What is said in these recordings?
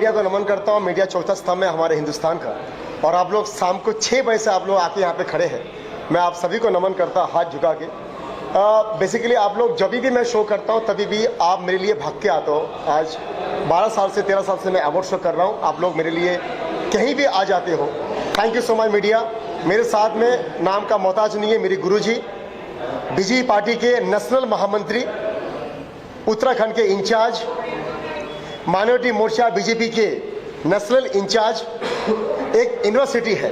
Media को नमन करता हूँ। मीडिया चौथा स्तंभ है हमारे हिंदुस्तान का, और आप लोग शाम को 6 बजे से आप लोग आके यहाँ पे खड़े हैं। मैं आप सभी को नमन करता हूँ हाथ झुका के। बेसिकली आप लोग जब भी मैं शो करता हूँ तभी भी आप मेरे लिए भाग के आते हो। आज 12 साल से 13 साल से मैं अवार्ड शो कर रहा हूँ, आप लोग मेरे लिए कहीं भी आ जाते हो। Thank you so much media. मेरे साथ में नाम का मोहताज नहीं है, मेरी गुरुजी बीजेपी पार्टी के नेशनल महामंत्री, उत्तराखंड के इंचार्ज, माइनॉरिटी मोर्चा बीजेपी के नेशनल इंचार्ज, एक यूनिवर्सिटी है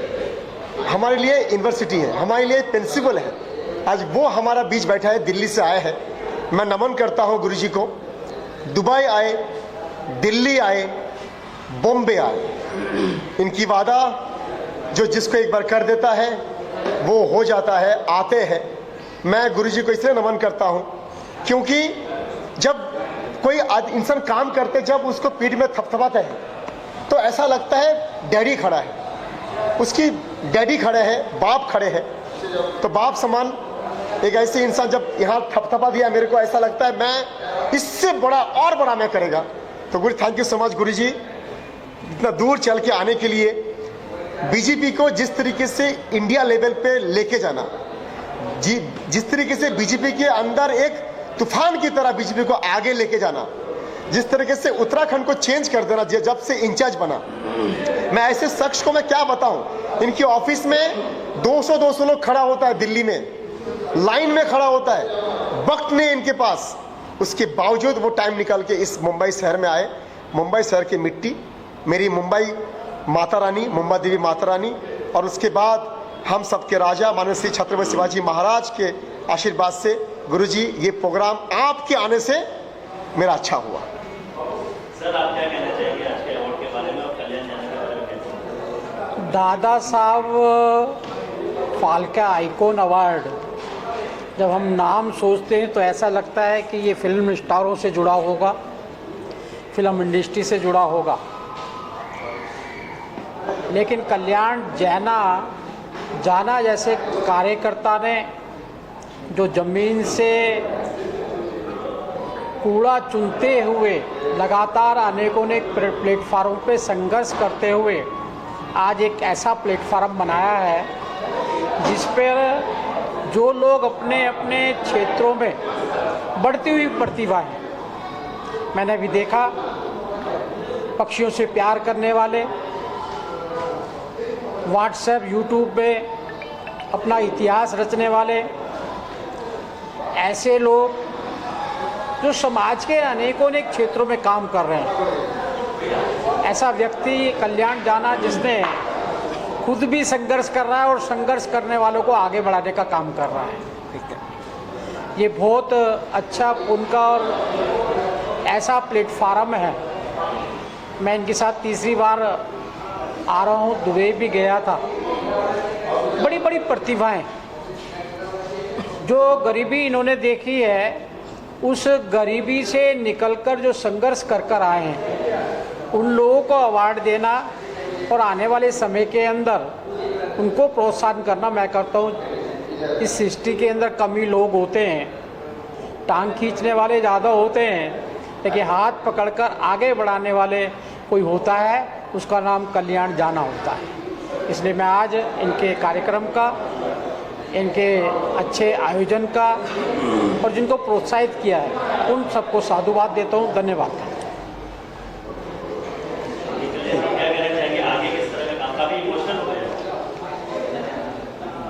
हमारे लिए, यूनिवर्सिटी है हमारे लिए, प्रिंसिपल है, आज वो हमारा बीच बैठा है, दिल्ली से आया है। मैं नमन करता हूँ गुरुजी को। दुबई आए, दिल्ली आए, बॉम्बे आए, इनकी वादा जो जिसको एक बार कर देता है वो हो जाता है, आते हैं। मैं गुरुजी को इसलिए नमन करता हूँ क्योंकि जब कोई इंसान काम करते, जब उसको पीठ में थपथपाते हैं तो ऐसा लगता है डैडी खड़ा है, उसकी डैडी खड़े हैं, बाप खड़े हैं। तो बाप समान एक ऐसे इंसान जब यहाँ थपथपा दिया, मेरे को ऐसा लगता है मैं इससे बड़ा और बड़ा मैं करेगा। तो गुरु थैंक यू सो मच गुरु जी, इतना दूर चल के आने के लिए। बीजेपी को जिस तरीके से इंडिया लेवल पे लेके जाना, जिस तरीके से बीजेपी के अंदर एक तूफान की तरह बीजेपी को आगे लेके जाना, जिस तरीके से उत्तराखंड को चेंज कर देना जब से इंचार्ज बना। मैं ऐसे शख्स को मैं क्या बताऊं, इनके ऑफिस में 200 लोग खड़ा होता है, दिल्ली में लाइन में खड़ा होता है, वक्त नहीं इनके पास, उसके बावजूद वो टाइम निकाल के इस मुंबई शहर में आए। मुंबई शहर की मिट्टी मेरी मुंबई माता रानी, मुंबई देवी माता रानी, और उसके बाद हम सबके राजा माननीय श्री छत्रपति शिवाजी महाराज के आशीर्वाद से गुरुजी ये प्रोग्राम आपके आने से मेरा अच्छा हुआ। सर आप क्या कहना चाहेंगे आज के अवार्ड के बारे में और कल्याण जाने के बारे में? दादा साहब फाल्के आइकॉन अवार्ड, जब हम नाम सोचते हैं तो ऐसा लगता है कि ये फिल्म स्टारों से जुड़ा होगा, फिल्म इंडस्ट्री से जुड़ा होगा। लेकिन कल्याण जाना जैसे कार्यकर्ता ने जो ज़मीन से कूड़ा चुनते हुए लगातार अनेकों ने प्लेटफार्म पे संघर्ष करते हुए आज एक ऐसा प्लेटफार्म बनाया है जिस पर जो लोग अपने अपने क्षेत्रों में बढ़ती हुई प्रतिभा है, मैंने भी देखा, पक्षियों से प्यार करने वाले, व्हाट्सएप यूट्यूब पे अपना इतिहास रचने वाले, ऐसे लोग जो समाज के अनेकों अनेक क्षेत्रों में काम कर रहे हैं। ऐसा व्यक्ति कल्याण जाना जिसने खुद भी संघर्ष कर रहा है और संघर्ष करने वालों को आगे बढ़ाने का काम कर रहा है। ये बहुत अच्छा उनका और ऐसा प्लेटफार्म है। मैं इनके साथ तीसरी बार आ रहा हूँ, दुबई भी गया था। बड़ी बड़ी प्रतिभाएं, जो गरीबी इन्होंने देखी है, उस गरीबी से निकलकर जो संघर्ष कर आए हैं, उन लोगों को अवार्ड देना और आने वाले समय के अंदर उनको प्रोत्साहन करना मैं करता हूँ। इस सृष्टि के अंदर कमी लोग होते हैं, टांग खींचने वाले ज़्यादा होते हैं, लेकिन हाथ पकड़कर आगे बढ़ाने वाले कोई होता है, उसका नाम कल्याण जाना होता है। इसलिए मैं आज इनके कार्यक्रम का, इनके अच्छे आयोजन का और जिनको प्रोत्साहित किया है उन सबको साधुवाद देता हूँ। धन्यवाद।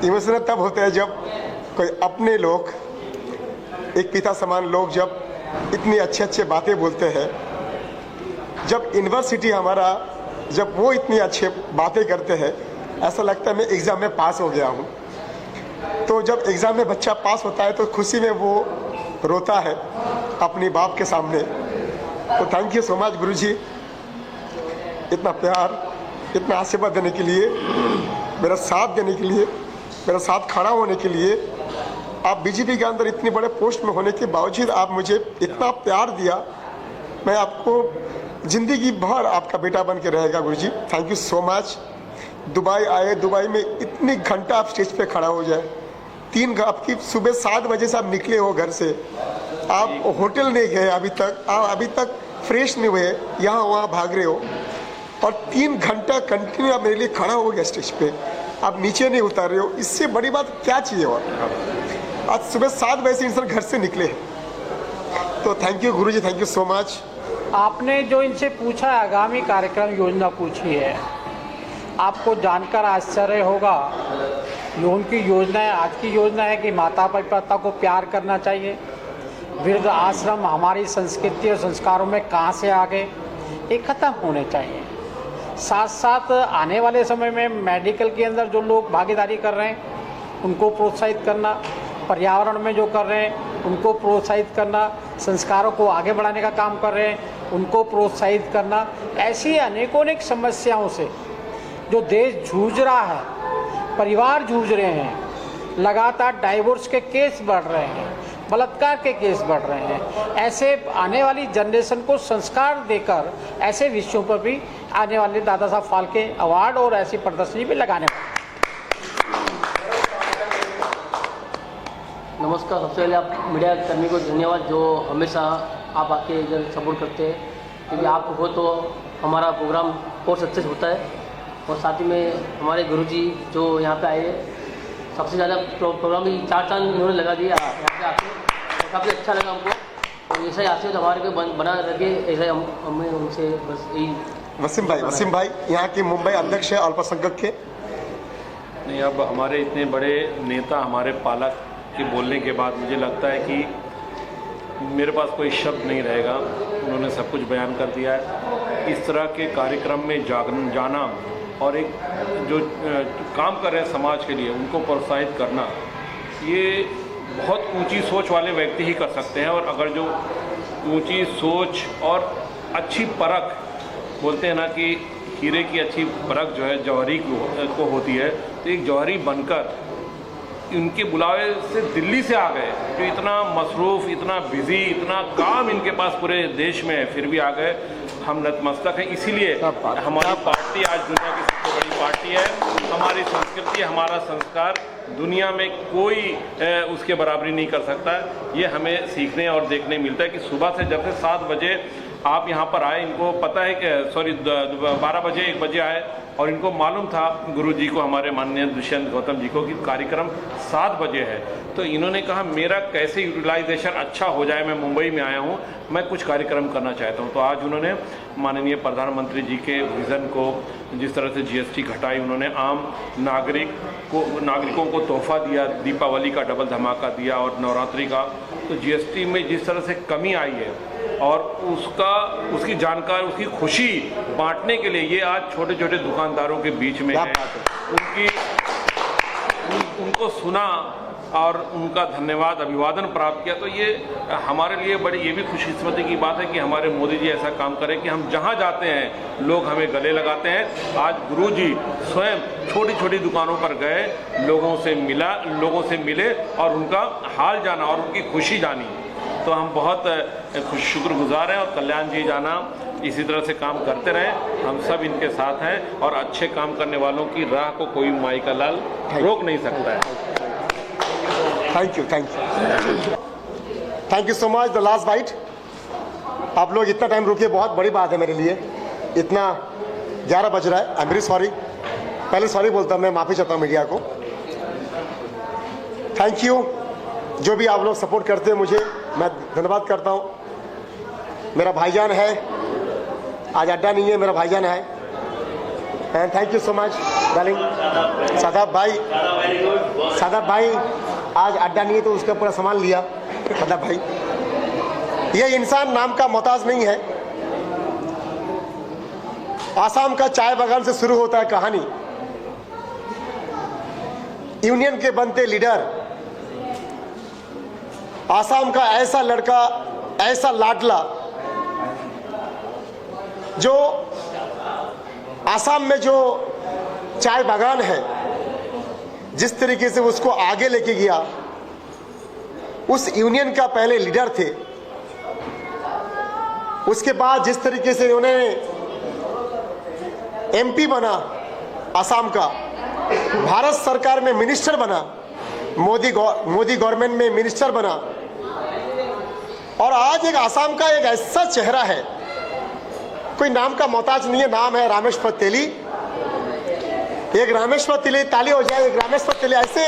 इमोशनल तब होता है जब कोई अपने लोग, एक पिता समान लोग जब इतनी अच्छे बातें बोलते हैं, जब यूनिवर्सिटी हमारा, जब वो इतनी अच्छी बातें करते हैं, ऐसा लगता है मैं एग्ज़ाम में पास हो गया हूँ। तो जब एग्ज़ाम में बच्चा पास होता है तो खुशी में वो रोता है अपने बाप के सामने। तो थैंक यू सो मच गुरुजी, इतना प्यार, इतना आशीर्वाद देने के लिए, मेरा साथ देने के लिए, मेरा साथ खड़ा होने के लिए। आप बीजेपी के अंदर इतने बड़े पोस्ट में होने के बावजूद आप मुझे इतना प्यार दिया। मैं आपको ज़िंदगी भर आपका बेटा बन के रहेगा Guruji. Thank you so much. Dubai आए, दुबई में इतनी घंटा आप स्टेज पे खड़ा हो जाए, आपकी सुबह 7 बजे से आप निकले हो घर से, आप होटल नहीं गए अभी तक, आप अभी तक फ्रेश नहीं हुए, यहाँ वहाँ भाग रहे हो और 3 घंटा कंटिन्यू आप मेरे लिए खड़ा हो गया स्टेज पे, आप नीचे नहीं उतार रहे हो, इससे बड़ी बात क्या चाहिए? और आज सुबह 7 बजे से इंसान घर से निकले, तो thank you Guruji, thank you so much. आपने जो इनसे पूछा आगामी कार्यक्रम योजना पूछी है, आपको जानकर आश्चर्य होगा ये उनकी योजना है। आज की योजना है कि माता पिता को प्यार करना चाहिए, वृद्ध आश्रम हमारी संस्कृति और संस्कारों में कहाँ से आ गए, ये ख़त्म होने चाहिए। साथ साथ आने वाले समय में मेडिकल के अंदर जो लोग भागीदारी कर रहे हैं उनको प्रोत्साहित करना, पर्यावरण में जो कर रहे हैं उनको प्रोत्साहित करना, संस्कारों को आगे बढ़ाने का काम कर रहे हैं उनको प्रोत्साहित करना। ऐसी अनेकों समस्याओं से जो देश जूझ रहा है, परिवार जूझ रहे हैं, लगातार डाइवोर्स के केस बढ़ रहे हैं, बलात्कार के केस बढ़ रहे हैं, ऐसे आने वाली जनरेशन को संस्कार देकर ऐसे विषयों पर भी आने वाले दादा साहब फाल्के अवार्ड और ऐसी प्रदर्शनी भी लगाने वाले। नमस्कार। सबसे पहले आप मीडिया कर्मी को धन्यवाद जो हमेशा आप आके इधर सपोर्ट करते हैं, क्योंकि आप हो तो हमारा प्रोग्राम और सक्सेस होता है। और साथ ही में हमारे गुरुजी जो यहाँ पे आए, सबसे ज़्यादा प्रोग्राम भी 4 चांद इन्होंने लगा दिया यहाँ पे आके, और काफ़ी अच्छा लगा हमको। और ऐसा ही आशीर्वाद हमारे को बना रखे, ऐसा ही हमें उनसे बस यही। वसीम भाई यहाँ के मुंबई अध्यक्ष है अल्पसंख्यक के। नहीं, अब हमारे इतने बड़े नेता, हमारे पालक के बोलने के बाद मुझे लगता है कि मेरे पास कोई शब्द नहीं रहेगा, उन्होंने सब कुछ बयान कर दिया है। इस तरह के कार्यक्रम में जाना और एक जो काम कर रहे हैं समाज के लिए उनको प्रोत्साहित करना, ये बहुत ऊंची सोच वाले व्यक्ति ही कर सकते हैं। और अगर जो ऊंची सोच और अच्छी परख, बोलते हैं ना कि हीरे की अच्छी परख जो है जौहरी को होती है, तो एक जौहरी बनकर उनके बुलावे से दिल्ली से आ गए, जो इतना मसरूफ़, इतना बिजी, इतना काम इनके पास पूरे देश में है, फिर भी आ गए। हम नतमस्तक हैं। इसीलिए हमारी पार्टी आज दुनिया की सबसे बड़ी पार्टी है। हमारी संस्कृति, हमारा संस्कार दुनिया में कोई उसके बराबरी नहीं कर सकता है। ये हमें सीखने और देखने मिलता है कि सुबह से जब से 7 बजे आप यहाँ पर आए, इनको पता है कि 12 बजे 1 बजे आए और इनको मालूम था गुरुजी को, हमारे माननीय दुष्यंत गौतम जी को, कि कार्यक्रम 7 बजे है। तो इन्होंने कहा मेरा कैसे यूटिलाइजेशन अच्छा हो जाए, मैं मुंबई में आया हूँ, मैं कुछ कार्यक्रम करना चाहता हूँ। तो आज उन्होंने माननीय प्रधानमंत्री जी के विज़न को, जिस तरह से GST घटाई, उन्होंने आम नागरिकों को तोहफा दिया, दीपावली का डबल धमाका दिया और नवरात्रि का। तो GST में जिस तरह से कमी आई है और उसकी जानकारी, उसकी खुशी बांटने के लिए ये आज छोटे छोटे दुकानदारों के बीच में है, उनको सुना और उनका धन्यवाद, अभिवादन प्राप्त किया। तो ये हमारे लिए बड़ी ये भी खुशकिस्मती की बात है कि हमारे मोदी जी ऐसा काम करें कि हम जहाँ जाते हैं लोग हमें गले लगाते हैं। आज गुरुजी स्वयं छोटी छोटी दुकानों पर गए, लोगों से मिले और उनका हाल जाना और उनकी खुशी जानी। तो हम बहुत शुक्रगुजार हैं और कल्याण जी जाना इसी तरह से काम करते रहें, हम सब इनके साथ हैं और अच्छे काम करने वालों की राह को कोई माई का लाल रोक नहीं सकता है। Thank you so much. The last bite. आप लोग इतना टाइम रुकिए, बहुत बड़ी बात है मेरे लिए। इतना 11 बज रहा है। आई एम वेरी सॉरी, पहले सॉरी बोलता हूँ, मैं माफ़ी चाहता हूँ मीडिया को। थैंक यू, जो भी आप लोग सपोर्ट करते हैं मुझे, मैं धन्यवाद करता हूँ। मेरा भाईजान है, आज अड्डा नहीं है, मेरा भाईजान है। And thank you so much darling. Shadab भाई आज अड्डा नहीं है तो उसका पूरा सामान लिया। सादाब भाई, ये इंसान नाम का मोहताज नहीं है। आसाम का चाय बागान से शुरू होता है कहानी। यूनियन के बनते लीडर, आसाम का ऐसा लड़का, ऐसा लाडला, जो आसाम में जो चाय बागान है जिस तरीके से उसको आगे लेके गया, उस यूनियन का पहले लीडर थे। उसके बाद जिस तरीके से उन्होंने MP बना आसाम का, भारत सरकार में मिनिस्टर बना, मोदी गवर्नमेंट में मिनिस्टर बना, और आज एक आसाम का एक ऐसा चेहरा है कोई नाम का मोहताज नहीं है, नाम है रामेश्वर तेली। एक रामेश्वर तेली, ताली हो जाए, एक रामेश्वर तेली। ऐसे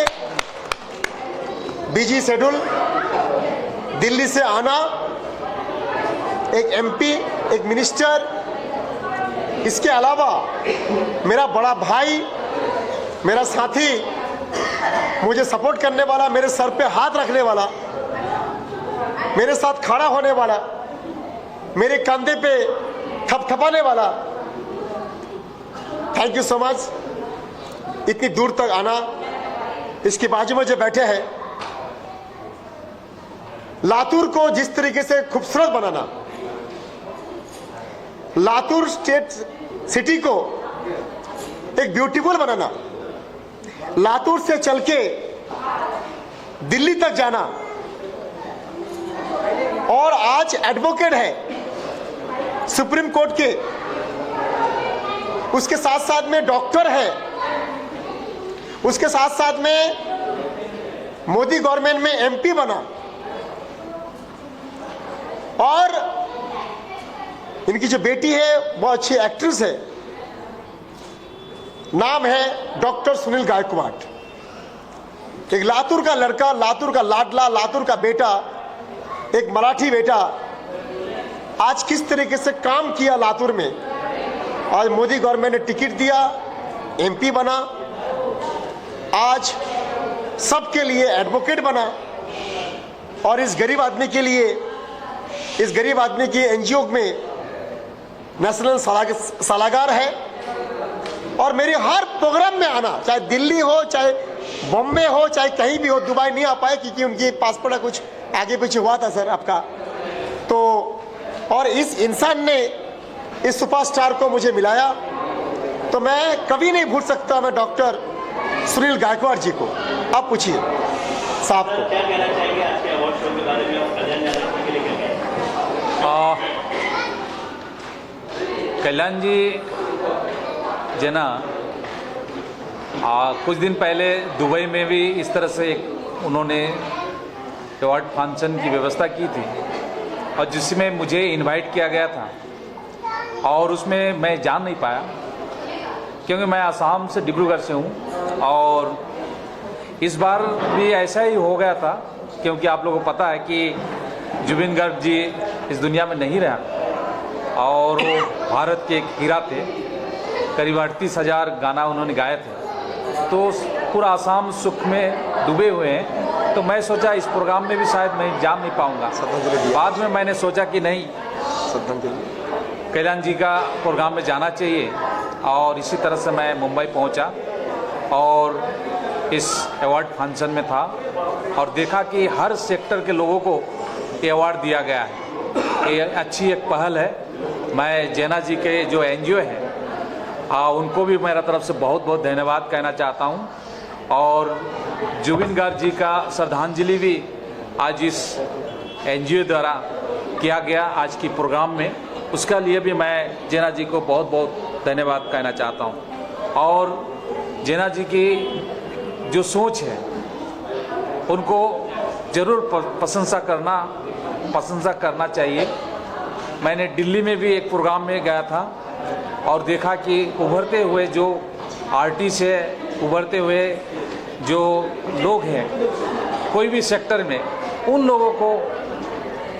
बिजी शेड्यूल, दिल्ली से आना, एक एमपी, एक मिनिस्टर, इसके अलावा मेरा बड़ा भाई, मेरा साथी, मुझे सपोर्ट करने वाला, मेरे सर पे हाथ रखने वाला, मेरे साथ खड़ा होने वाला, मेरे कंधे पे थपथपाने वाला। Thank you so much. इतनी दूर तक आना, इसके बाजू में जो बैठे हैं, लातूर को जिस तरीके से खूबसूरत बनाना, लातूर स्टेट सिटी को एक ब्यूटीफुल बनाना, लातूर से चल के दिल्ली तक जाना, और आज एडवोकेट है सुप्रीम कोर्ट के, उसके साथ साथ में डॉक्टर है, उसके साथ साथ में मोदी गवर्नमेंट में एमपी बना, और इनकी जो बेटी है वो अच्छी एक्ट्रेस है, नाम है डॉक्टर सुनील गायकवाड़। एक लातूर का लड़का, लातूर का लाडला, लातूर का बेटा, एक मराठी बेटा आज किस तरीके से काम किया लातूर में। आज मोदी गवर्नमेंट ने टिकट दिया, एमपी बना, आज सबके लिए एडवोकेट बना, और इस गरीब आदमी के लिए, इस गरीब आदमी की एनजीओ में नेशनल सलाहकार है। और मेरे हर प्रोग्राम में आना, चाहे दिल्ली हो, चाहे बॉम्बे हो, चाहे कहीं भी हो। दुबई नहीं आ पाए क्योंकि उनकी पासपोर्ट कुछ आगे पीछे हुआ था सर आपका, तो और इस इंसान ने इस सुपरस्टार को मुझे मिलाया, तो मैं कभी नहीं भूल सकता मैं डॉक्टर सुनील गायकवाड़ जी को। आप पूछिए साहब को। क्या कहना चाहेंगे आज के अवार्ड शो के बारे में, और कल्याण यादव जी के लिए क्या कहेंगे? कल्याण जी जना कुछ दिन पहले दुबई में भी इस तरह से एक उन्होंने अवार्ड फंक्शन की व्यवस्था की थी, और जिसमें मुझे इनवाइट किया गया था, और उसमें मैं जा नहीं पाया क्योंकि मैं आसाम से, डिब्रूगढ़ से हूँ। और इस बार भी ऐसा ही हो गया था क्योंकि आप लोगों को पता है कि जुबिन गर्ग जी इस दुनिया में नहीं रहा, और वो भारत के एक हीरा थे। करीब 38,000 गाना उन्होंने गाए थे, तो पूरा आसाम सुख में डूबे हुए हैं। तो मैं सोचा इस प्रोग्राम में भी शायद मैं जा नहीं पाऊंगा। बाद में मैंने सोचा कि नहीं, कल्याण जी का प्रोग्राम में जाना चाहिए, और इसी तरह से मैं मुंबई पहुंचा और इस अवार्ड फंक्शन में था, और देखा कि हर सेक्टर के लोगों को ये अवार्ड दिया गया है। ये अच्छी एक पहल है। मैं जैना जी के जो एनजीओ है उनको भी मेरा तरफ से बहुत बहुत धन्यवाद कहना चाहता हूँ, और जुबिन गार्ग जी का श्रद्धांजलि भी आज इस एनजीओ द्वारा किया गया आज की प्रोग्राम में, उसका लिए भी मैं जैना जी को बहुत बहुत धन्यवाद कहना चाहता हूँ। और जैना जी की जो सोच है उनको ज़रूर प्रशंसा करना चाहिए। मैंने दिल्ली में भी एक प्रोग्राम में गया था और देखा कि उभरते हुए जो आर्टिस्ट है, उभरते हुए जो लोग हैं कोई भी सेक्टर में, उन लोगों को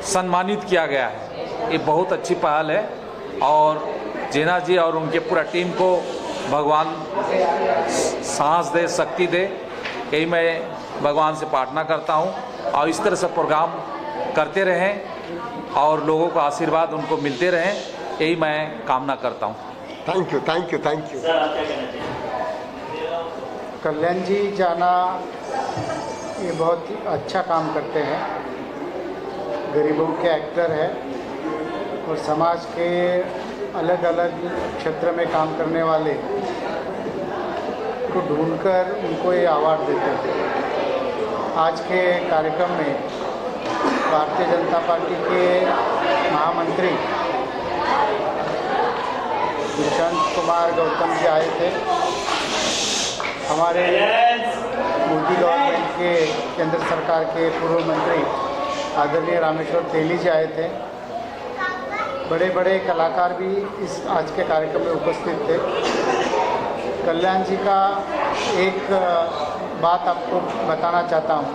सम्मानित किया गया है। ये बहुत अच्छी पहल है, और जैना जी और उनके पूरा टीम को भगवान साहस दे, शक्ति दे, यही मैं भगवान से प्रार्थना करता हूँ। और इस तरह से प्रोग्राम करते रहें और लोगों को आशीर्वाद उनको मिलते रहें, यही मैं कामना करता हूँ। Thank you, thank you, thank you. Sir आप क्या कहना चाहिए? कल्याण जी जाना ये बहुत ही अच्छा काम करते हैं, गरीबों के एक्टर है और समाज के अलग अलग क्षेत्र में काम करने वाले को ढूंढकर उनको ये अवार्ड देते थे। आज के कार्यक्रम में भारतीय जनता पार्टी के महामंत्री दुष्यंत कुमार गौतम जी आए थे, हमारे मोदी गवर्नमेंट के केंद्र सरकार के पूर्व मंत्री आदरणीय रामेश्वर तेली जी आए थे, बड़े बड़े कलाकार भी इस आज के कार्यक्रम में उपस्थित थे। कल्याण जी का एक बात आपको बताना चाहता हूँ।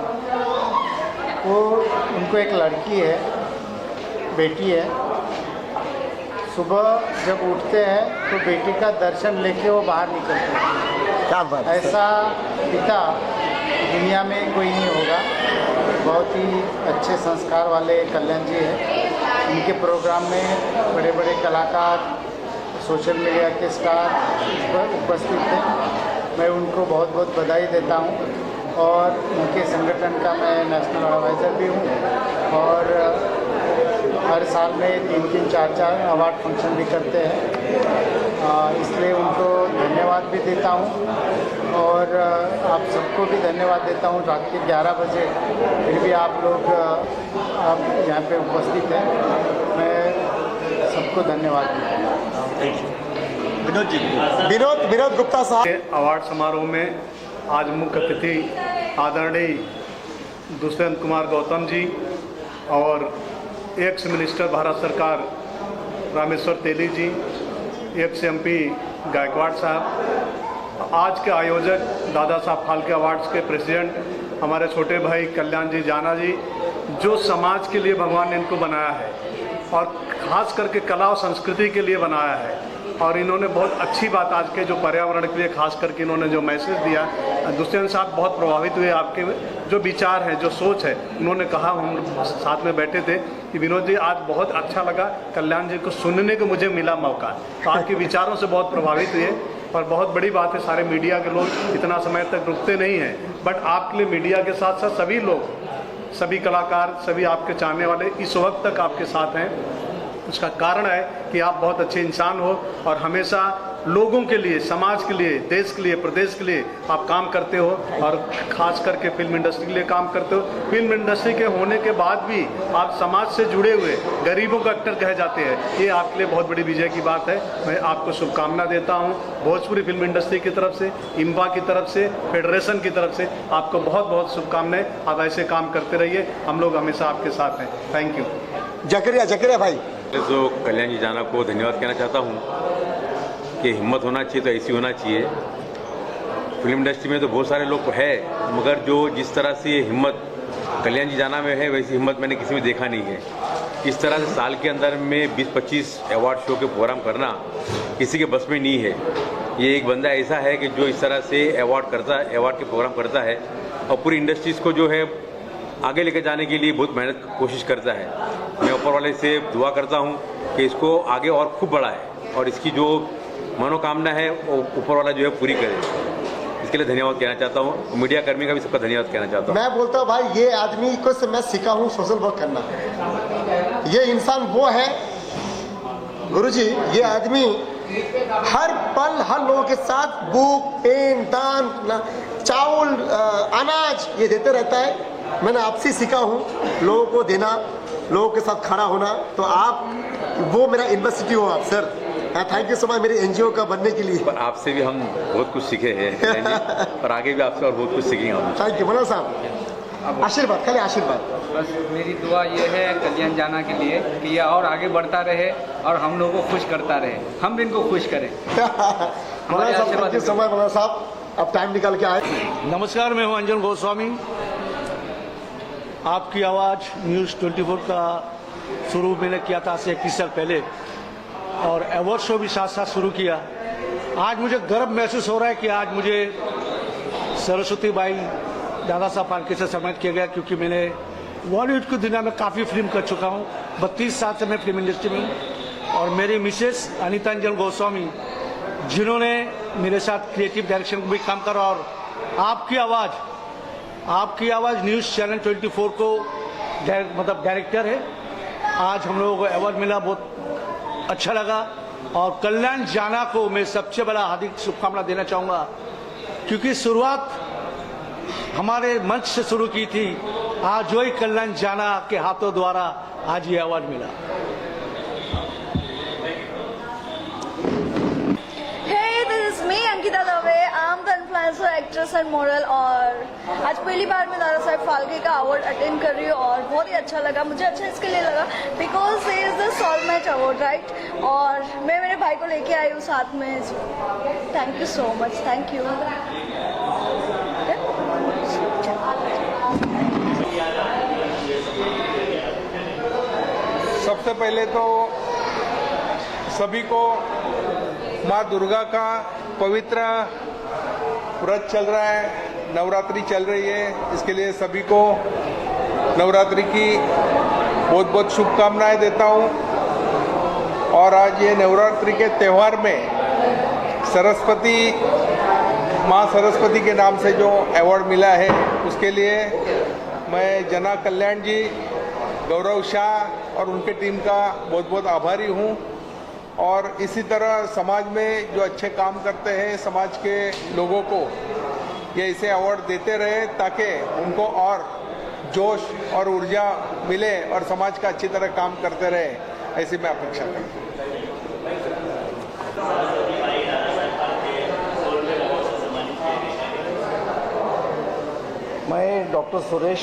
वो उनको एक लड़की है, बेटी है। सुबह जब उठते हैं तो बेटी का दर्शन लेके वो बाहर निकलते हैं। क्या बात है। ऐसा पिता दुनिया में कोई नहीं होगा। बहुत ही अच्छे संस्कार वाले कल्याण जी हैं। इनके प्रोग्राम में बड़े बड़े कलाकार, सोशल मीडिया के स्टार उपस्थित हैं। मैं उनको बहुत बहुत बधाई देता हूँ और उनके संगठन का मैं नेशनल एडवाइज़र भी हूँ और हर साल में 3-3, 4-4 अवार्ड फंक्शन भी करते हैं। इसलिए उनको धन्यवाद भी देता हूँ और आप सबको भी धन्यवाद देता हूँ। रात के 11 बजे फिर भी आप लोग आप यहाँ पे उपस्थित हैं। मैं सबको धन्यवाद देता हूँ। विनोद गुप्ता साहब। अवार्ड समारोह में आज मुख्य अतिथि आदरणीय दुष्यंत कुमार गौतम जी और एक्स मिनिस्टर भारत सरकार रामेश्वर तेली जी, एक्स MP गायकवाड़ साहब, आज के आयोजक दादा साहब फाल्के अवार्ड्स के प्रेसिडेंट हमारे छोटे भाई कल्याण जी जाना जी, जो समाज के लिए भगवान ने इनको बनाया है और ख़ास करके कला और संस्कृति के लिए बनाया है। और इन्होंने बहुत अच्छी बात आज के जो पर्यावरण के लिए खास करके इन्होंने जो मैसेज दिया, दुष्यंत साहब बहुत प्रभावित हुए। आपके जो विचार है, जो सोच है, उन्होंने कहा, हम साथ में बैठे थे कि विनोद जी आज बहुत अच्छा लगा, कल्याण जी को सुनने को मुझे मिला मौका। तो आपके विचारों से बहुत प्रभावित हुए और बहुत बड़ी बात है। सारे मीडिया के लोग इतना समय तक रुकते नहीं हैं, बट आपके लिए मीडिया के साथ साथ सभी लोग, सभी कलाकार, सभी आपके चाहने वाले इस वक्त तक आपके साथ हैं। उसका कारण है कि आप बहुत अच्छे इंसान हो और हमेशा लोगों के लिए, समाज के लिए, देश के लिए, प्रदेश के लिए आप काम करते हो और ख़ास करके फिल्म इंडस्ट्री के लिए काम करते हो। फिल्म इंडस्ट्री के होने के बाद भी आप समाज से जुड़े हुए गरीबों का एक्टर कहे जाते हैं। ये आपके लिए बहुत बड़ी विजय की बात है। मैं आपको शुभकामना देता हूँ भोजपुरी फिल्म इंडस्ट्री की तरफ से, इम्बा की तरफ से, फेडरेशन की तरफ से आपको बहुत बहुत शुभकामनाएं। आप ऐसे काम करते रहिए, हम लोग हमेशा आपके साथ हैं। Thank you. जकरिया भाई। तो कल्याण जी जाना को धन्यवाद कहना चाहता हूँ कि हिम्मत होना चाहिए तो ऐसी होना चाहिए। फिल्म इंडस्ट्री में तो बहुत सारे लोग है, मगर जो जिस तरह से ये हिम्मत कल्याण जी जाना में है, वैसी हिम्मत मैंने किसी में देखा नहीं है। इस तरह से साल के अंदर में 20-25 अवार्ड शो के प्रोग्राम करना किसी के बस में नहीं है। ये एक बंदा ऐसा है कि जो इस तरह से अवार्ड के प्रोग्राम करता है और पूरी इंडस्ट्रीज़ को जो है आगे लेकर जाने के लिए बहुत मेहनत कोशिश करता है। मैं ऊपर वाले से दुआ करता हूँ कि इसको आगे और खूब बढ़ाए और इसकी जो मनोकामना है वो ऊपर वाला जो है पूरी करे। इसके लिए धन्यवाद कहना चाहता हूँ। मीडिया कर्मी का भी सबका धन्यवाद कहना चाहता हूँ। मैं बोलता हूँ भाई, ये आदमी को से मैं सीखा हूँ सोशल वर्क करना। ये इंसान वो है गुरुजी, ये आदमी हर पल हर लोगों के साथ बुक, पेन, दान, चावल, अनाज ये देते रहता है। मैंने आपसे सीखा हूँ लोगों को देना, लोगों के साथ खड़ा होना। तो आप वो मेरा यूनिवर्सिटी हो आप sir. Thank you so much मेरे NGO का बनने के लिए। पर आपसे भी हम बहुत कुछ सीखे हैं और आगे भी आपसे और बहुत कुछ सीखेंगे हम। Thank you. मनोज साहब, आशीर्वाद, खाली आशीर्वाद। बस मेरी दुआ ये है कल्याण जाना के लिए कि ये और आगे बढ़ता रहे और हम लोगों को खुश करता रहे, हम भी इनको खुश करें। मनोज साहब, thank you so much. Manoj साहब, अब टाइम निकाल के आए। नमस्कार, मैं हूं अंजन गोस्वामी। आपकी आवाज़ न्यूज़ 24 का शुरू मैंने किया था आज से 21 साल पहले और अवार्ड शो भी साथ साथ शुरू किया। आज मुझे गर्व महसूस हो रहा है कि आज मुझे सरस्वती बाई दादा साहब फाल्के से सम्मानित किया गया, क्योंकि मैंने बॉलीवुड की दुनिया में काफ़ी फिल्म कर चुका हूँ। 32 साल से मैं फिल्म इंडस्ट्री में हूँ और मेरी मिसेस अनीता अंजन गोस्वामी जिन्होंने मेरे साथ क्रिएटिव डायरेक्शन को भी काम करा और आपकी आवाज़ न्यूज़ चैनल 24 को डायरेक्टर है। आज हम लोगों को अवार्ड मिला, बहुत अच्छा लगा। और कल्याण जाना को मैं सबसे बड़ा हार्दिक शुभकामना देना चाहूँगा, क्योंकि शुरुआत हमारे मंच से शुरू की थी। आज वही कल्याण जाना के हाथों द्वारा आज ये अवार्ड मिला। Hey, this is me, Ankita Dave. I'm the influencer actress sir moral. और आज पहली बार मैं दादा साहब फाल्के का अवार्ड अटेंड कर रही हूँ और बहुत ही अच्छा लगा। मुझे अच्छा इसके लिए लगा because is the solve match award, right. और मैं मेरे भाई को लेके आई हूँ साथ में। Thank you so much, thank you. सबसे पहले तो सभी को माँ दुर्गा का पवित्र व्रत चल रहा है, नवरात्रि चल रही है, इसके लिए सभी को नवरात्रि की बहुत बहुत शुभकामनाएं देता हूँ। और आज ये नवरात्रि के त्यौहार में सरस्वती माँ सरस्वती के नाम से जो अवार्ड मिला है उसके लिए मैं जना कल्याण जी, गौरव शाह और उनके टीम का बहुत बहुत आभारी हूँ। और इसी तरह समाज में जो अच्छे काम करते हैं समाज के लोगों को ये ऐसे अवार्ड देते रहे ताकि उनको और जोश और ऊर्जा मिले और समाज का अच्छी तरह काम करते रहे, ऐसी मैं अपेक्षा करता हूँ। मैं डॉक्टर सुरेश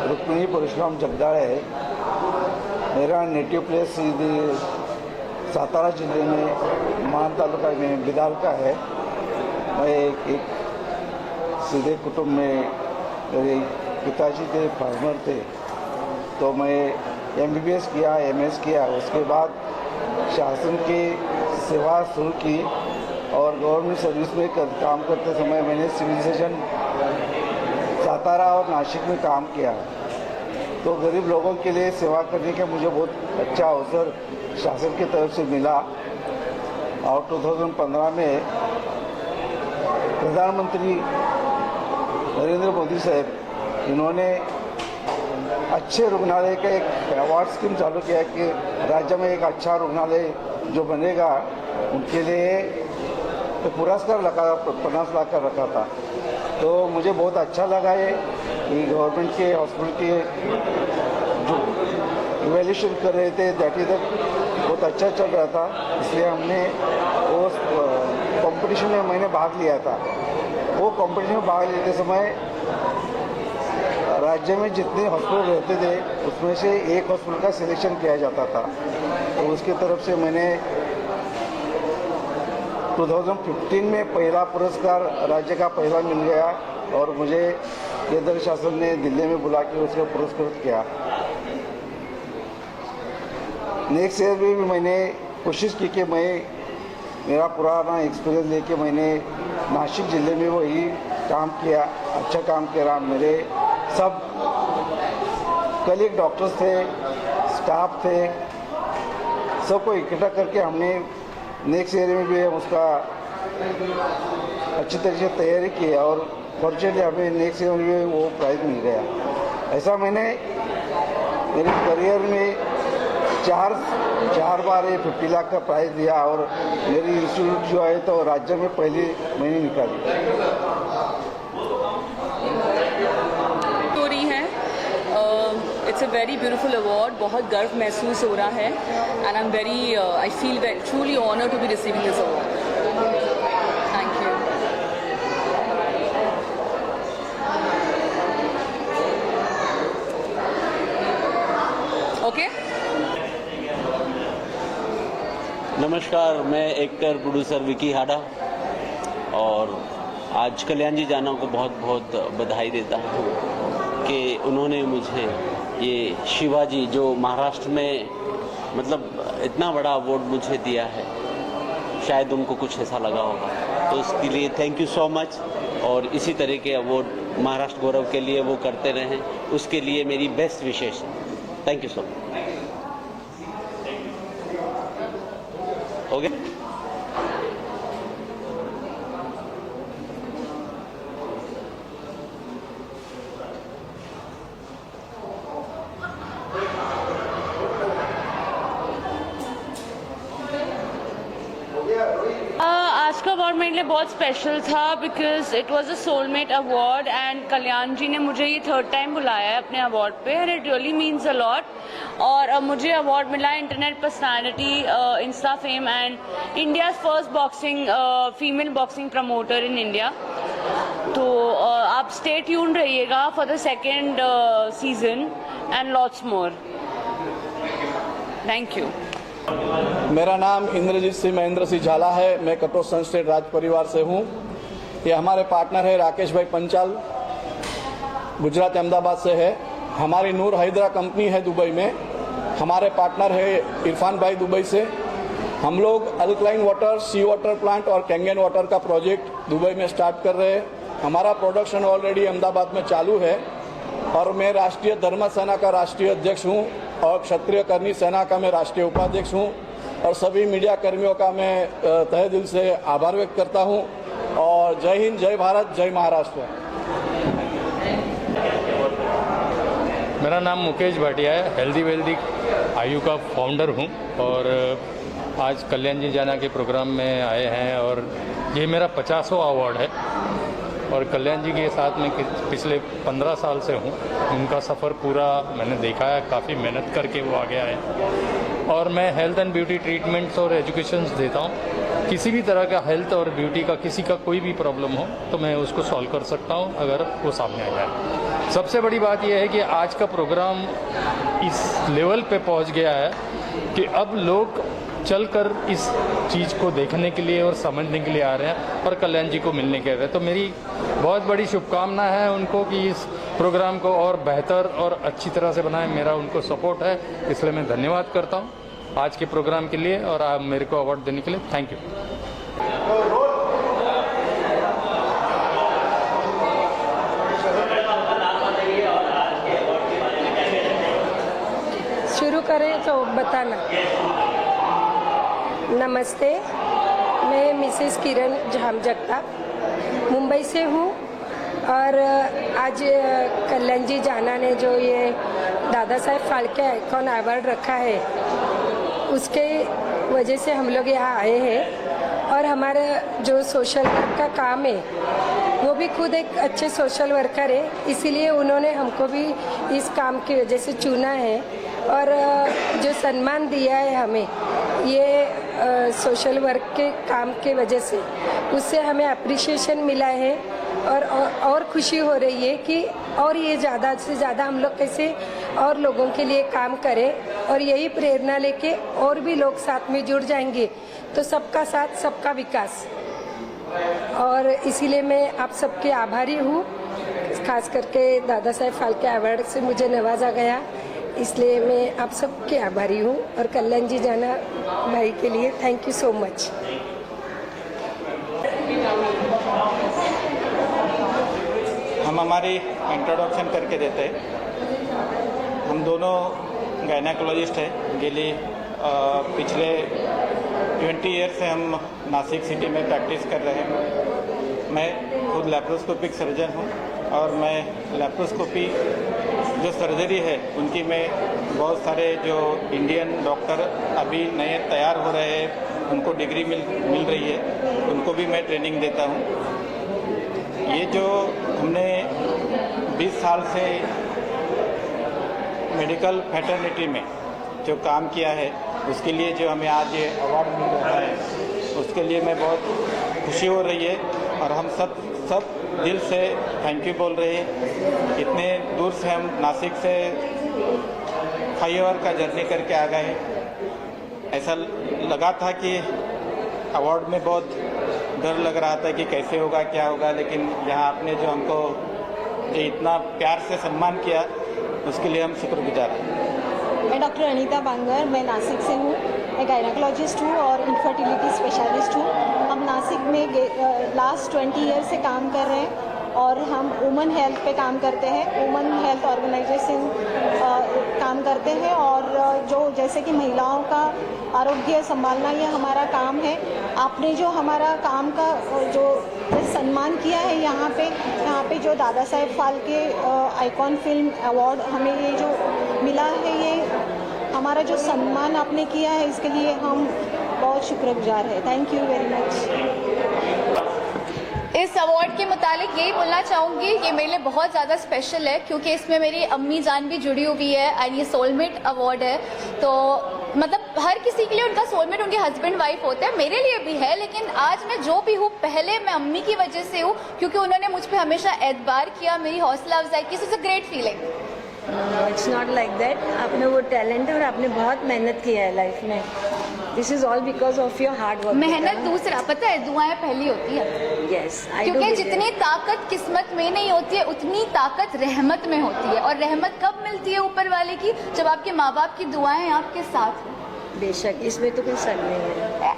रुक्मिणी परशुराम जगदाळे, मेरा नेटिव प्लेस सातारा जिले में मान तालुका में बिदाल का है। मैं एक सीधे कुटुंब में, मेरे पिताजी थे फार्मर थे, तो मैं MBBS किया, MS किया। उसके बाद शासन की सेवा शुरू की और गवर्नमेंट सर्विस में काम करते समय मैंने सिविल सर्जन सातारा और नासिक में काम किया। तो गरीब लोगों के लिए सेवा करने का मुझे बहुत अच्छा अवसर शासन की तरफ से मिला। और 2015 में प्रधानमंत्री नरेंद्र मोदी साहब इन्होंने अच्छे रुग्णालय का एक अवार्ड स्कीम चालू किया कि राज्य में एक अच्छा रुग्णालय जो बनेगा उनके लिए तो पुरस्कार लगा 50 लाख का रखा था। तो मुझे बहुत अच्छा लगा ये कि गवर्नमेंट के हॉस्पिटल के जो इवैल्यूएशन कर रहे थे दैट इज बहुत अच्छा चल रहा था, इसलिए हमने वो कंपटीशन में मैंने भाग लिया था। वो कंपटीशन में भाग लेते समय राज्य में जितने हॉस्पिटल रहते थे उसमें से एक हॉस्पिटल का सिलेक्शन किया जाता था। तो उसकी तरफ से मैंने 2015 में पहला पुरस्कार राज्य का पहला मिल गया और मुझे केंद्र शासन ने दिल्ली में बुला के उसको पुरस्कृत किया। नेक्स्ट ईयर भी मैंने कोशिश की कि मैं मेरा पुराना एक्सपीरियंस लेके मैंने नासिक जिले में वही काम किया, अच्छा काम किया। मेरे सब कलीग डॉक्टर्स थे, स्टाफ थे, सबको इकट्ठा करके हमने नेक्स्ट ईयर में भी उसका अच्छी तरीके से तैयारी की और फॉर्चुनेटली हमें नेक्स्ट ईयर में वो प्राइज़ मिल गया। ऐसा मैंने मेरे करियर में चार बार ये 50 लाख का प्राइज़ दिया और मेरी इंस्टीट्यूट जो है तो राज्य में पहली मैंने निकाली। स्टोरी है, it's a very beautiful award, बहुत गर्व महसूस हो रहा है and I am very I feel truly honoured to be receiving this award. Thank you. Okay, नमस्कार, मैं एक्टर प्रोड्यूसर विकी हाडा और आज कल्याण जी जाना को बहुत बहुत बधाई देता हूँ कि उन्होंने मुझे ये शिवाजी जो महाराष्ट्र में मतलब इतना बड़ा अवार्ड मुझे दिया है, शायद उनको कुछ ऐसा लगा होगा, तो उसके लिए थैंक यू सो मच। और इसी तरह के अवार्ड महाराष्ट्र गौरव के लिए वो करते रहें, उसके लिए मेरी best wishes. Thank you so much. Okay, आज आज का अवार्ड मेरे लिए बहुत स्पेशल था because it was a soulmate award and Kalyan ji ने मुझे ये 3rd टाइम बुलाया है अपने अवार्ड पे and it really means a lot. और मुझे अवार्ड मिला है internet personality Insta fame and India first boxing female boxing promoter in India. तो आप स्टे ट्यून्ड रहिएगा for the 2nd season and lots more. Thank you. मेरा नाम इंद्रजीत सिंह महेंद्र सिंह झाला है। मैं कटोच सनस्टेट राज परिवार से हूँ। ये हमारे पार्टनर है राकेश भाई पंचाल, गुजरात अहमदाबाद से है। हमारी नूर हैदरा कंपनी है दुबई में। हमारे पार्टनर है इरफान भाई दुबई से। हम लोग अल्कलाइन वाटर, सी वाटर प्लांट और कैंगन वाटर का प्रोजेक्ट दुबई में स्टार्ट कर रहे हैं। हमारा प्रोडक्शन ऑलरेडी अहमदाबाद में चालू है और मैं राष्ट्रीय धर्म सेना का राष्ट्रीय अध्यक्ष हूँ और क्षत्रिय करनी सेना का मैं राष्ट्रीय उपाध्यक्ष हूँ। और सभी मीडिया कर्मियों का मैं तहे दिल से आभार व्यक्त करता हूँ। और जय हिंद, जय भारत, जय महाराष्ट्र। मेरा नाम मुकेश भाटिया है, हेल्दी वेल्दी आयु का फाउंडर हूँ और आज कल्याण जी जाना के प्रोग्राम में आए हैं और ये मेरा 50वां अवार्ड है। और कल्याण जी के साथ में पिछले 15 साल से हूँ। उनका सफ़र पूरा मैंने देखा है, काफ़ी मेहनत करके वो आगे आए। और मैं हेल्थ एंड ब्यूटी ट्रीटमेंट्स और एजुकेशंस देता हूँ। किसी भी तरह का हेल्थ और ब्यूटी का किसी का कोई भी प्रॉब्लम हो तो मैं उसको सॉल्व कर सकता हूँ अगर वो सामने आ जाए। सबसे बड़ी बात यह है कि आज का प्रोग्राम इस लेवल पे पहुँच गया है कि अब लोग चलकर इस चीज़ को देखने के लिए और समझने के लिए आ रहे हैं और कल्याण जी को मिलने के रहे हैं। तो मेरी बहुत बड़ी शुभकामना है उनको कि इस प्रोग्राम को और बेहतर और अच्छी तरह से बनाएं। मेरा उनको सपोर्ट है, इसलिए मैं धन्यवाद करता हूं आज के प्रोग्राम के लिए और आप मेरे को अवार्ड देने के लिए। Thank you. शुरू करें तो बताना। नमस्ते, मैं मिसेस किरण झामजगता मुंबई से हूँ और आज कल्याण जी जाना ने जो ये दादा साहेब फाल्के आइकॉन अवार्ड रखा है उसके वजह से हम लोग यहाँ आए हैं। और हमारा जो सोशल वर्क का काम है वो भी खुद एक अच्छे सोशल वर्कर है, इसीलिए उन्होंने हमको भी इस काम की वजह से चुना है। और जो सम्मान दिया है हमें ये सोशल वर्क के काम के वजह से, उससे हमें अप्रिशिएशन मिला है और खुशी हो रही है कि और ये ज़्यादा से ज़्यादा हम लोग कैसे और लोगों के लिए काम करें। और यही प्रेरणा लेके और भी लोग साथ में जुड़ जाएंगे तो सबका साथ सबका विकास। और इसीलिए मैं आप सबके आभारी हूँ। खास करके दादा साहेब फाल्के अवार्ड से मुझे नवाजा गया, इसलिए मैं आप सबके आभारी हूँ। और कल्याण जी जाना भाई के लिए थैंक यू सो मच। हम हमारी इंट्रोडक्शन करके देते हैं। हम दोनों गायनेकोलॉजिस्ट हैं। गेली पिछले 20 ईयर से हम नासिक सिटी में प्रैक्टिस कर रहे हैं। मैं खुद लैप्रोस्कोपिक सर्जन हूँ और मैं लैप्रोस्कोपी जो सर्जरी है उनकी मैं बहुत सारे जो इंडियन डॉक्टर अभी नए तैयार हो रहे हैं उनको डिग्री मिल रही है, उनको भी मैं ट्रेनिंग देता हूँ। ये जो हमने 20 साल से मेडिकल फैटर्निटी में जो काम किया है उसके लिए जो हमें आज ये अवार्ड मिल रहा है उसके लिए मैं बहुत खुशी हो रही है। और हम सब दिल से थैंक यू बोल रहे हैं। इतने दूर से हम नासिक से 5 आवर का जर्नी करके आ गए। ऐसा लगा था कि अवार्ड में बहुत डर लग रहा था कि कैसे होगा क्या होगा, लेकिन यहाँ आपने जो हमको जो इतना प्यार से सम्मान किया उसके लिए हम शुक्रगुजार हैं। मैं डॉक्टर अनीता बांगर, मैं नासिक से हूँ। मैं गायनेकोलॉजिस्ट हूँ और इनफर्टिलिटी स्पेशलिस्ट हूँ। हम नासिक में लास्ट 20 ईयर से काम कर रहे हैं और हम वुमेन हेल्थ पे काम करते हैं। वुमेन हेल्थ ऑर्गेनाइजेशन काम करते हैं और जो जैसे कि महिलाओं का आरोग्य संभालना ये हमारा काम है। आपने जो हमारा काम का जो सम्मान किया है यहाँ पे जो Dada Saheb Phalke icon film award हमें ये जो मिला है, ये हमारा जो सम्मान आपने किया है इसके लिए हम बहुत शुक्रगुजार हैं। Thank you very much. मुतालिक यही बोलना चाहूँगी, ये मेरे लिए बहुत ज़्यादा स्पेशल है क्योंकि इसमें मेरी अम्मी जान भी जुड़ी हुई है एंड ये सोलमेट अवार्ड है। तो मतलब हर किसी के लिए उनका सोलमेट उनके हस्बैंड वाइफ होता है, मेरे लिए भी है। लेकिन आज मैं जो भी हूँ पहले मैं अम्मी की वजह से हूँ क्योंकि उन्होंने मुझ पर हमेशा एतबार किया, मेरी हौसला अफजाई की। It's a great feeling. It's not like that. आपने वो टैलेंट है और आपने बहुत मेहनत किया है लाइफ में। This is all because of your hard work. मेहनत दूसरा, पता है, दुआएं पहली होती है। यस, क्योंकि जितनी ताकत किस्मत में नहीं होती है उतनी ताकत रहमत में होती है। और रहमत कब मिलती है ऊपर वाले की? जब आपके माँ बाप की दुआएं आपके साथ हो। बेशक, इसमें तो कोई शक नहीं है।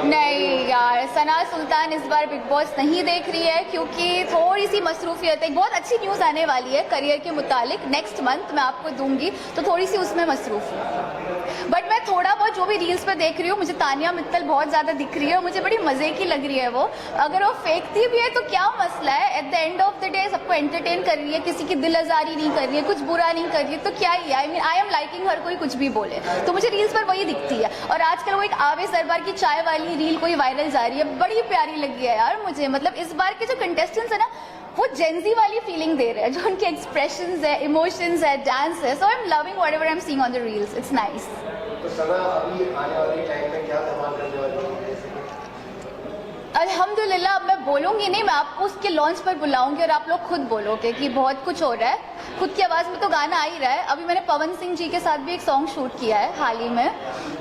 नहीं यार, सना सुल्तान इस बार बिग बॉस नहीं देख रही है क्योंकि थोड़ी सी मसरूफियत है। बहुत अच्छी न्यूज़ आने वाली है करियर के मुतालिक, नेक्स्ट मंथ मैं आपको दूंगी, तो थोड़ी सी उसमें मसरूफ हूँ। बट मैं थोड़ा बहुत जो भी रील्स पे देख रही हूँ, मुझे तानिया मित्तल बहुत ज़्यादा दिख रही है और मुझे बड़ी मज़े की लग रही है वो। अगर वो फेंकती भी है तो क्या मसला है? At the end of the day सबको एंटरटेन कर रही है, किसी की दिल आजारी नहीं कर रही है, कुछ बुरा नहीं कर रही है, तो क्या ही है? आई एम लाइकिंग हर, कोई कुछ भी बोले तो मुझे रील्स पर वही दिखती है। और आजकल वो एक आवे सरबार की चाय वाली रील कोई वायरल जा रही है, बड़ी प्यारी लगी है यार मुझे। मतलब इस बार के जो कंटेस्टेंट्स है ना, वो जेंजी वाली फीलिंग दे रहे हैं, जो उनके एक्सप्रेशंस है, इमोशंस है, डांस है। So I am loving whatever I am seeing on the reels. It's nice. तो सना, अभी आने वाले टाइम में क्या धमाल करने वाली है? अल्हम्दुलिल्लाह, अब मैं बोलूंगी नहीं, मैं आपको उसके लॉन्च पर बुलाऊंगी और आप लोग खुद बोलोगे कि बहुत कुछ हो रहा है। खुद की आवाज़ में तो गाना आ ही रहा है। अभी मैंने पवन सिंह जी के साथ भी एक सॉन्ग शूट किया है हाल ही में,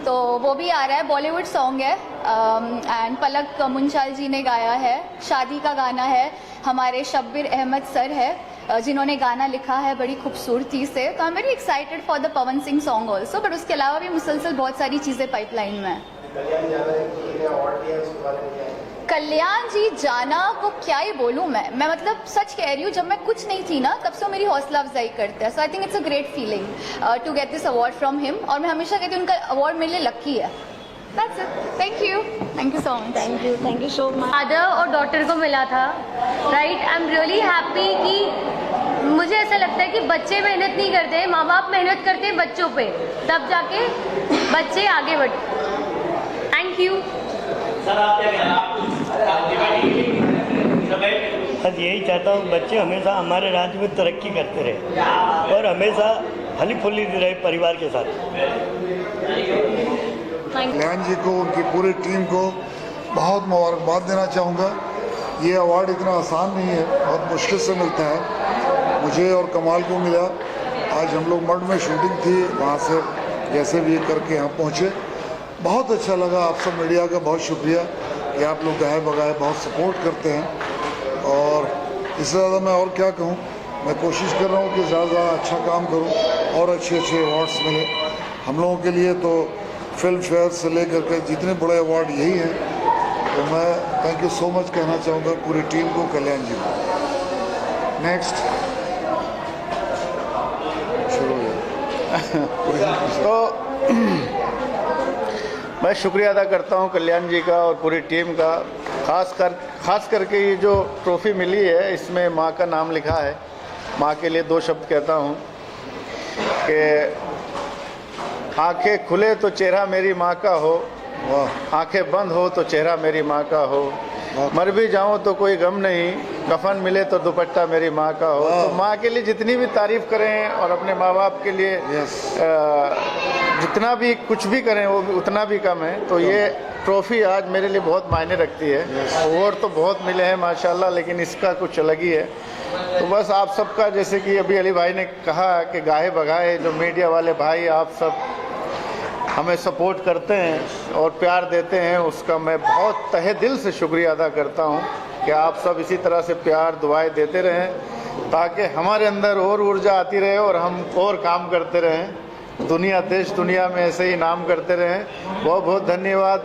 तो वो भी आ रहा है। बॉलीवुड सॉन्ग है एंड पलक मुंशाल जी ने गाया है। शादी का गाना है, हमारे शब्बीर अहमद सर है जिन्होंने गाना लिखा है बड़ी खूबसूरती से। तो आई am very excited for the Pawan Singh song also. But उसके अलावा भी मुसलसल बहुत सारी चीज़ें पाइपलाइन में है। कल्याण जी जाना को क्या ही बोलूँ मैं मतलब सच कह रही हूँ, जब मैं कुछ नहीं थी ना तब से वो मेरी हौसला अफजाई करते हैं। So I think it's a great feeling to get this award from him. और मैं हमेशा कहती हूँ उनका अवार्ड मेरे लिए लकी है। That's it. Thank you so much. Thank you so much. Father और डॉटर को मिला था, right. I am really happy कि मुझे ऐसा लगता है कि बच्चे मेहनत नहीं करते, माँ बाप मेहनत करते हैं बच्चों पे, तब जाके बच्चे आगे बढ़ते। Thank you sir. आप क्या कहना? बस यही चाहता हूँ बच्चे हमेशा हमारे राज्य में तरक्की करते रहे और हमेशा फली फूली रहे परिवार के साथ। कल्याण जी को, उनकी पूरी टीम को बहुत मुबारकबाद देना चाहूँगा। ये अवार्ड इतना आसान नहीं है, बहुत मुश्किल से मिलता है। मुझे और कमाल को मिला। आज हम लोग मड में शूटिंग थी, वहाँ से जैसे भी करके यहाँ पहुँचे। बहुत अच्छा लगा। आप सब मीडिया का बहुत शुक्रिया कि आप लोग गाए बगाए बहुत सपोर्ट करते हैं। और इससे ज़्यादा मैं और क्या कहूँ, मैं कोशिश कर रहा हूँ कि ज़्यादा अच्छा काम करूँ और अच्छे अच्छे अवार्ड्स मिले हम लोगों के लिए। तो फिल्म फेयर से लेकर के जितने बड़े अवार्ड यही हैं, तो मैं थैंक यू सो मच कहना चाहूँगा पूरी टीम को, कल्याण जी को। नेक्स्ट शुरू तो मैं शुक्रिया अदा करता हूँ कल्याण जी का और पूरी टीम का। खास करके ये जो ट्रॉफ़ी मिली है इसमें माँ का नाम लिखा है। माँ के लिए दो शब्द कहता हूँ कि आंखें खुले तो चेहरा मेरी माँ का हो, आंखें बंद हो तो चेहरा मेरी माँ का हो, मर भी जाऊँ तो कोई गम नहीं, कफन मिले तो दुपट्टा मेरी माँ का हो। तो माँ के लिए जितनी भी तारीफ करें और अपने माँ बाप के लिए जितना भी कुछ भी करें वो उतना भी कम है। तो ये ट्रॉफ़ी आज मेरे लिए बहुत मायने रखती है। अवार्ड तो बहुत मिले हैं माशाल्लाह, लेकिन इसका कुछ अलग ही है। तो बस आप सबका, जैसे कि अभी अली भाई ने कहा कि गाहे बगाए, जो मीडिया वाले भाई आप सब हमें सपोर्ट करते हैं और प्यार देते हैं, उसका मैं बहुत तहे दिल से शुक्रिया अदा करता हूं कि आप सब इसी तरह से प्यार दुआएं देते रहें ताकि हमारे अंदर और ऊर्जा आती रहे और हम और काम करते रहें, देश दुनिया में ऐसे ही नाम करते रहें। बहुत बहुत धन्यवाद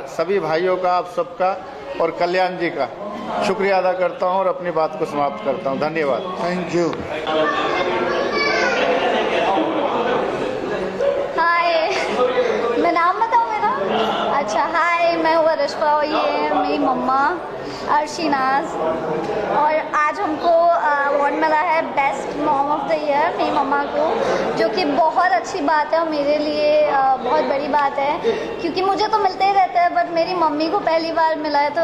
सभी भाइयों का, आप सबका और कल्याण जी का शुक्रिया अदा करता हूं और अपनी बात को समाप्त करता हूं। धन्यवाद। Thank you. हाय, मैं नाम बताऊँ मेरा? अच्छा, हाय, मैं हूँ रिश्वा और ये है मेरी मम्मा अर्शिनाज। और आज हमको अवार्ड मिला है best mom of the year मेरी मम्मा को, जो कि बहुत अच्छी बात है और मेरे लिए बहुत बड़ी बात है, क्योंकि मुझे तो मिलते ही रहते हैं बट मेरी मम्मी को पहली बार मिला है तो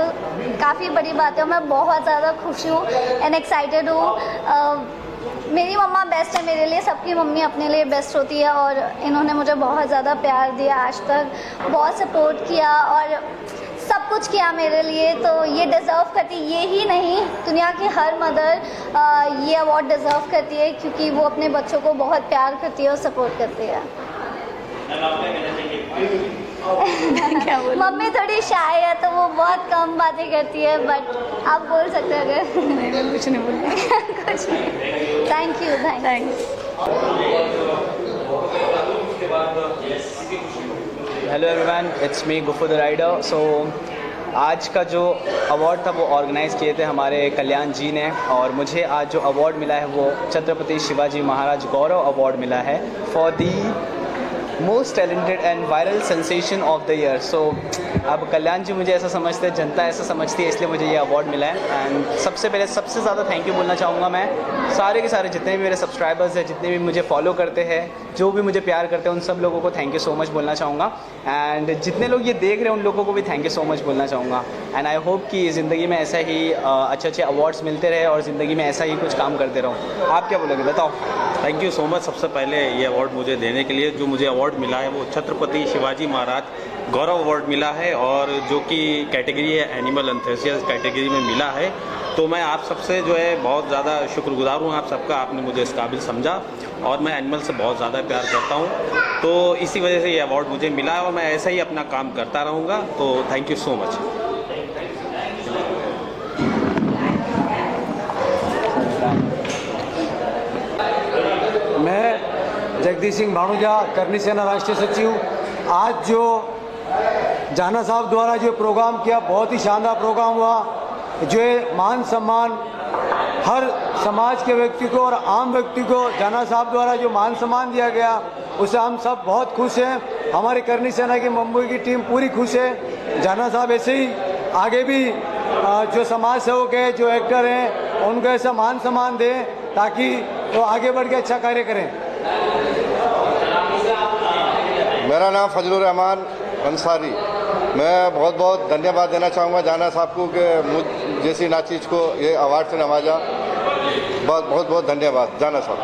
काफ़ी बड़ी बात है और मैं बहुत ज़्यादा खुश हूँ एंड एक्साइटेड हूँ। मेरी मम्मा बेस्ट है मेरे लिए, सबकी मम्मी अपने लिए बेस्ट होती है और इन्होंने मुझे बहुत ज़्यादा प्यार दिया आज तक, बहुत सपोर्ट किया और सब कुछ किया मेरे लिए, तो ये डिज़र्व करती, ये ही नहीं दुनिया की हर मदर ये अवार्ड डिज़र्व करती है, क्योंकि वो अपने बच्चों को बहुत प्यार करती है और सपोर्ट करती है। मम्मी थोड़ी शाय है तो वो बहुत कम बातें करती है, बट आप बोल सकते हैं अगर। नहीं, कुछ नहीं बोलूँगी। कुछ नहीं। Thank you. Hello everyone, it's me Gufu the rider. So आज का जो अवार्ड था वो ऑर्गेनाइज़ किए थे हमारे कल्याण जी ने, और मुझे आज जो अवार्ड मिला है वो छत्रपति शिवाजी महाराज गौरव अवार्ड मिला है for the most talented and viral sensation of the year. So अब कल्याण जी मुझे ऐसा समझते हैं, जनता ऐसा समझती है, इसलिए मुझे ये अवार्ड मिला है। एंड सबसे पहले सबसे ज़्यादा थैंक यू बोलना चाहूँगा मैं सारे के सारे जितने भी मेरे सब्सक्राइबर्स हैं, जितने भी मुझे फॉलो करते हैं, जो भी मुझे प्यार करते हैं, उन सब लोगों को थैंक यू सो मच बोलना चाहूँगा। एंड जितने लोग ये देख रहे हैं उन लोगों को भी थैंक यू सो मच बोलना चाहूँगा। एंड आई होप कि ज़िंदगी में ऐसा ही अच्छे अच्छे अवार्ड्स मिलते रहे और ज़िंदगी में ऐसा ही कुछ काम करते रहो। आप क्या बोलोगे, बताओ। Thank you so much. सबसे पहले ये अवार्ड मुझे देने के लिए, जो मुझे अवार्ड मिला है वो छत्रपति शिवाजी महाराज गौरव अवार्ड मिला है, और जो कि कैटेगरी है एनिमल एंथुसियास्ट कैटेगरी में मिला है। तो मैं आप सबसे जो है बहुत ज़्यादा शुक्रगुजार हूँ आप सबका, आपने मुझे इस काबिल समझा, और मैं एनिमल से बहुत ज़्यादा प्यार करता हूँ, तो इसी वजह से ये अवार्ड मुझे मिला है और मैं ऐसा ही अपना काम करता रहूँगा। तो थैंक यू सो मच। मैं जगदीश सिंह भाणुजा, करनी सेना राष्ट्रीय सचिव। आज जो जाना साहब द्वारा जो प्रोग्राम किया, बहुत ही शानदार प्रोग्राम हुआ। जो मान सम्मान हर समाज के व्यक्ति को और आम व्यक्ति को जाना साहब द्वारा जो मान सम्मान दिया गया, उससे हम सब बहुत खुश हैं। हमारी करनी सेना की मुंबई की टीम पूरी खुश है। जाना साहब ऐसे ही आगे भी जो समाज सेवक है, जो एक्टर हैं, उनको ऐसा मान सम्मान दें ताकि वो आगे बढ़ के अच्छा कार्य करें। मेरा नाम फजलुर रहमान अंसारी। मैं बहुत बहुत धन्यवाद देना चाहूँगा जाना साहब को कि मुझ जैसी नाचीज को ये अवार्ड से नवाजा। बहुत बहुत धन्यवाद जाना साहब।